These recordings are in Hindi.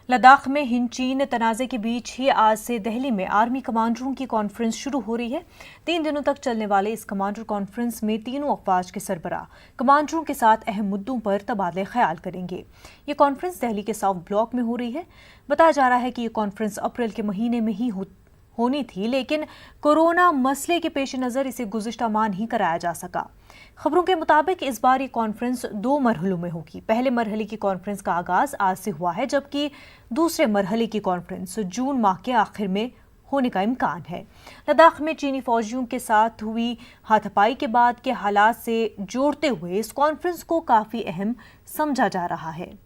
लद्दाख में हिंद चीन तनाज़े के बीच ही आज से दिल्ली में आर्मी कमांडरों की कॉन्फ्रेंस शुरू हो रही है। 3 दिनों तक चलने वाले इस कमांडर कॉन्फ्रेंस में तीनों अफवाज के सरबराह कमांडरों के साथ अहम मुद्दों पर तबादले ख्याल करेंगे। ये कॉन्फ्रेंस दिल्ली के साउथ ब्लॉक में हो रही है। बताया जा रहा है कि ये कॉन्फ्रेंस अप्रैल के महीने में ही होनी थी, लेकिन कोरोना मसले के पेश नज़र इसे गुज़िश्ता माह नहीं कराया जा सका। खबरों के मुताबिक इस बार ये कॉन्फ्रेंस 2 मरहलों में होगी। पहले मरहले की कॉन्फ्रेंस का आगाज आज से हुआ है, जबकि दूसरे मरहले की कॉन्फ्रेंस जून माह के आखिर में होने का इम्कान है। लद्दाख में चीनी फौजियों के साथ हुई हाथापाई के बाद के हालात से जोड़ते हुए इस कॉन्फ्रेंस को काफी अहम समझा जा रहा है।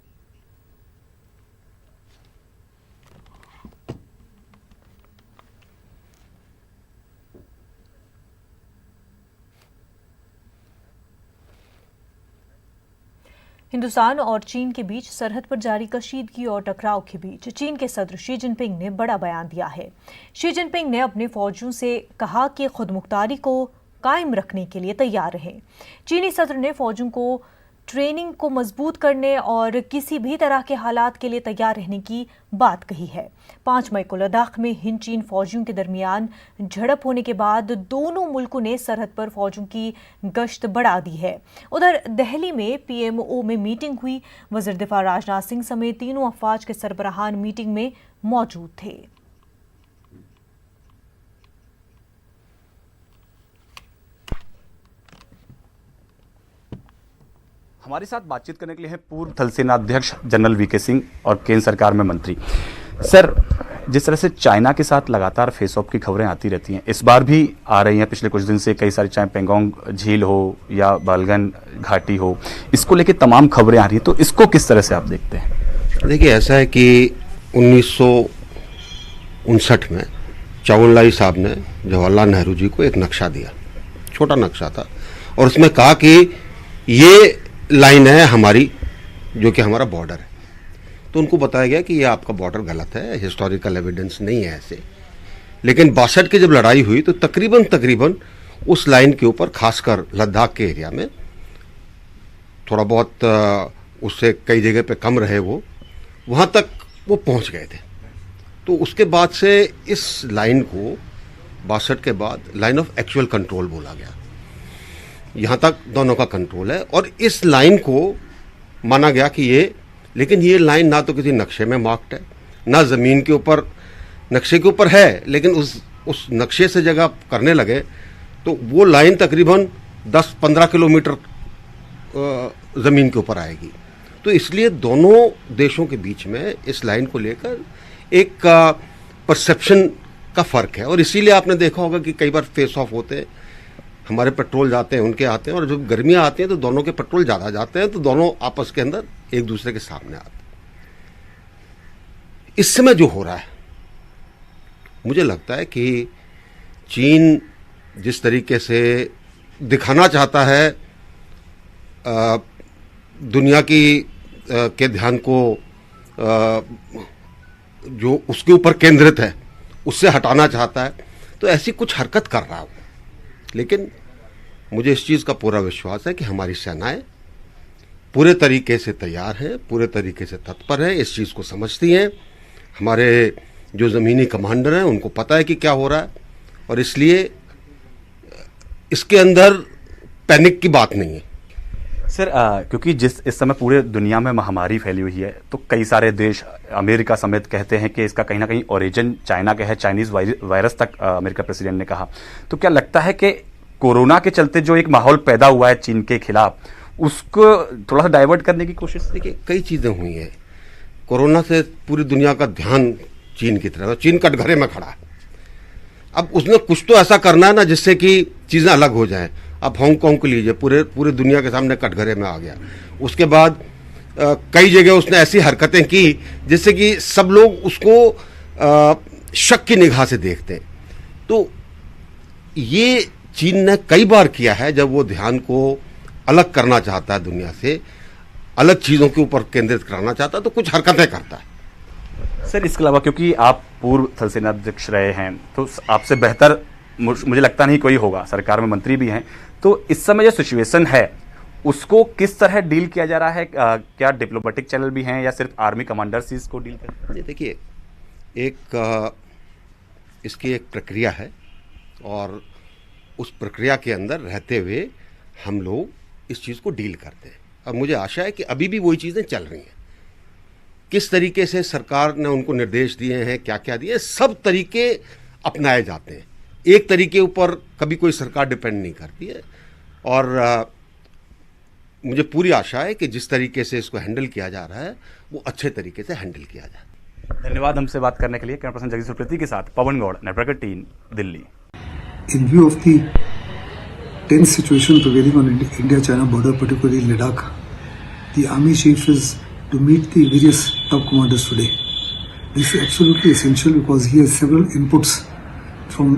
हिंदुस्तान और चीन के बीच सरहद पर जारी कशीदगी और टकराव के बीच चीन के सदर शी जिनपिंग ने बड़ा बयान दिया है। शी जिनपिंग ने अपने फौजियों से कहा कि खुदमुख्तारी को कायम रखने के लिए तैयार रहें। चीनी सदर ने फौजियों को ट्रेनिंग को मजबूत करने और किसी भी तरह के हालात के लिए तैयार रहने की बात कही है। 5 मई को लद्दाख में हिंद चीन फौजियों के दरमियान झड़प होने के बाद दोनों मुल्कों ने सरहद पर फौजियों की गश्त बढ़ा दी है। उधर दिल्ली में पीएमओ में मीटिंग हुई। वज़ीर दिफा राजनाथ सिंह समेत तीनों अफवाज के सरबराहान मीटिंग में मौजूद थे। हमारे साथ बातचीत करने के लिए हैं पूर्व थल सेना अध्यक्ष जनरल वीके सिंह और केंद्र सरकार में मंत्री। सर, जिस तरह से चाइना के साथ लगातार फेस ऑफ की खबरें आती रहती हैं, इस बार भी आ रही हैं पिछले कुछ दिन से कई सारी, चाहे पेंगोंग झील हो या बालगन घाटी हो, इसको लेके तमाम खबरें आ रही हैं, तो इसको किस तरह से आप देखते हैं? देखिए, ऐसा है कि 1959 में चावनलाई साहब ने जवाहरलाल नेहरू जी को एक नक्शा दिया, छोटा नक्शा था, और उसमें कहा कि ये लाइन है हमारी, जो कि हमारा बॉर्डर है। तो उनको बताया गया कि ये आपका बॉर्डर गलत है, हिस्टोरिकल एविडेंस नहीं है ऐसे। लेकिन 62 की जब लड़ाई हुई तो तकरीबन उस लाइन के ऊपर, खासकर लद्दाख के एरिया में थोड़ा बहुत, उससे कई जगह पे कम रहे, वो वहाँ तक वो पहुँच गए थे। तो उसके बाद से इस लाइन को 62 के बाद लाइन ऑफ एक्चुअल कंट्रोल बोला गया। यहाँ तक दोनों का कंट्रोल है और इस लाइन को माना गया कि लेकिन ये लाइन ना तो किसी नक्शे में मार्क्ड है, ना ज़मीन के ऊपर, नक्शे के ऊपर है, लेकिन उस नक्शे से जगह करने लगे तो वो लाइन तकरीबन 10-15 किलोमीटर ज़मीन के ऊपर आएगी। तो इसलिए दोनों देशों के बीच में इस लाइन को लेकर एक परसेप्शन का फ़र्क है, और इसीलिए आपने देखा होगा कि कई बार फेस ऑफ होते हैं, हमारे पेट्रोल जाते हैं, उनके आते हैं, और जब गर्मियां आती हैं तो दोनों के पेट्रोल ज़्यादा जाते हैं, तो दोनों आपस के अंदर एक दूसरे के सामने आते हैं। इस समय जो हो रहा है, मुझे लगता है कि चीन जिस तरीके से दिखाना चाहता है दुनिया की के ध्यान को जो उसके ऊपर केंद्रित है उससे हटाना चाहता है, तो ऐसी कुछ हरकत कर रहा हो। लेकिन मुझे इस चीज़ का पूरा विश्वास है कि हमारी सेनाएं पूरे तरीके से तैयार हैं, पूरे तरीके से तत्पर हैं, इस चीज़ को समझती हैं। हमारे जो ज़मीनी कमांडर हैं उनको पता है कि क्या हो रहा है, और इसलिए इसके अंदर पैनिक की बात नहीं है। सर, क्योंकि इस समय पूरे दुनिया में महामारी फैली हुई है, तो कई सारे देश, अमेरिका समेत, कहते हैं कि इसका कहीं ना कहीं ओरिजिन चाइना का है, चाइनीज वायरस तक अमेरिका प्रेसिडेंट ने कहा। तो क्या लगता है कि कोरोना के चलते जो एक माहौल पैदा हुआ है चीन के खिलाफ, उसको थोड़ा सा डाइवर्ट करने की कोशिश? देखिए, कई चीज़ें हुई हैं। कोरोना से पूरी दुनिया का ध्यान चीन की तरफ, चीन कटघरे में खड़ा है। अब उसने कुछ तो ऐसा करना है ना जिससे कि चीज़ें अलग हो जाएं। अब हांगकांग को लीजिए, पूरे दुनिया के सामने कटघरे में आ गया। उसके बाद कई जगह उसने ऐसी हरकतें की जिससे कि सब लोग उसको शक की निगाह से देखते हैं। तो ये चीन ने कई बार किया है, जब वो ध्यान को अलग करना चाहता है दुनिया से, अलग चीज़ों के ऊपर केंद्रित कराना चाहता है, तो कुछ हरकतें करता है। सर, इसके अलावा क्योंकि आप पूर्व थल सेना अध्यक्ष रहे हैं, तो आपसे बेहतर मुझे लगता नहीं कोई होगा, सरकार में मंत्री भी हैं, तो इस समय जो सिचुएशन है उसको किस तरह डील किया जा रहा है? क्या डिप्लोमेटिक चैनल भी हैं या सिर्फ आर्मी कमांडर्स ही इसको डील करते हैं? देखिए, इसकी एक प्रक्रिया है और उस प्रक्रिया के अंदर रहते हुए हम लोग इस चीज़ को डील करते हैं। और मुझे आशा है कि अभी भी वही चीज़ें चल रही हैं। किस तरीके से सरकार ने उनको निर्देश दिए हैं, क्या क्या दिए, सब तरीके अपनाए जाते हैं। एक तरीके ऊपर कभी कोई सरकार डिपेंड नहीं करती है। और मुझे पूरी आशा है कि जिस तरीके से इसको हैंडल किया जा रहा है वो अच्छे तरीके से हैंडल किया जाए। धन्यवाद हमसे बात करने के लिए। कैमरा पर्सन जगदीश प्रीति के साथ Pawan Gaur, network 3, Delhi. In view of the tense situation prevailing on India-China border, particularly Ladakh, the Army Chief is to meet the various top commanders today. This is absolutely essential because he has several inputs from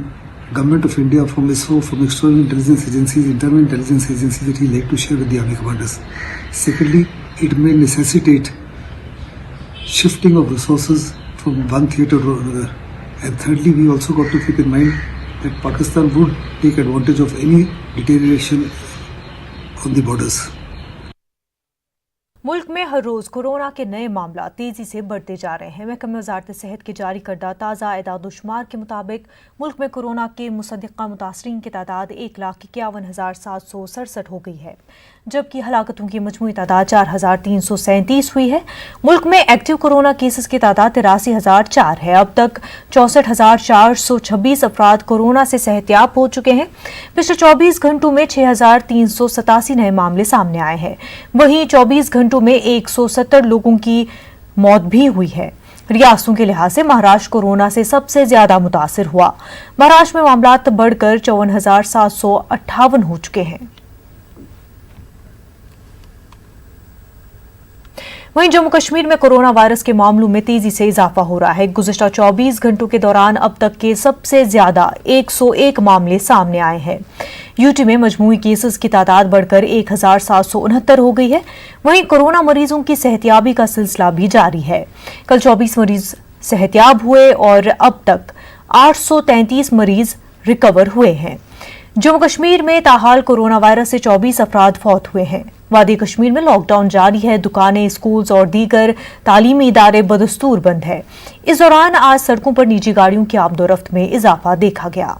Government of India, from ISRO, from external intelligence agencies, internal intelligence agencies that he like to share with the Army commanders. Secondly, it may necessitate shifting of resources from one theatre to another. And thirdly, we also got to keep in mind that Pakistan would take advantage of any deterioration on the borders. मुल्क में हर रोज कोरोना के नए मामला तेजी से बढ़ते जा रहे हैं। महकमा वज़ारत सेहत के जारी करदा ताज़ा एदाद-ओ-शुमार के मुताबिक मुल्क में कोरोना के मुसद्दिक़ा मुतासरीन की तादाद 1,51,767 हो गई है, जबकि हलाकतों की मजमूई तादाद 4,337 हुई है। मुल्क में एक्टिव कोरोना केसेस की तादाद 83,004 है। अब तक 64,426 अफराद कोरोना से सेहतयाब हो चुके हैं। पिछले 24 घंटों में 6,387 नए मामले सामने आए हैं। वहीं 24 घंटों में 170 लोगों की मौत भी हुई है। रियासतों के लिहाज से महाराष्ट्र कोरोना से सबसे ज्यादा मुतासिर हुआ। महाराष्ट्र में मामलात बढ़कर 54,758 हो चुके हैं। वहीं जम्मू कश्मीर में कोरोना वायरस के मामलों में तेजी से इजाफा हो रहा है। गुज़िश्ता 24 घंटों के दौरान अब तक के सबसे ज्यादा 101 मामले सामने आए हैं। यूटी में मजमूई केसेस की तादाद बढ़कर 1,769 हो गई है। वहीं कोरोना मरीजों की सेहतयाबी का सिलसिला भी जारी है। कल 24 मरीज सेहतयाब हुए और अब तक 833 मरीज रिकवर हुए हैं। जम्मू कश्मीर में ताहाल कोरोना वायरस से 24 अफराद फौत हुए हैं। वादी कश्मीर में लॉकडाउन जारी है। दुकानें, स्कूल्स और दीगर तालीमी इदारे बदस्तूर बंद है। इस दौरान आज सड़कों पर निजी गाड़ियों की आमदोरफ्त में इजाफा देखा गया।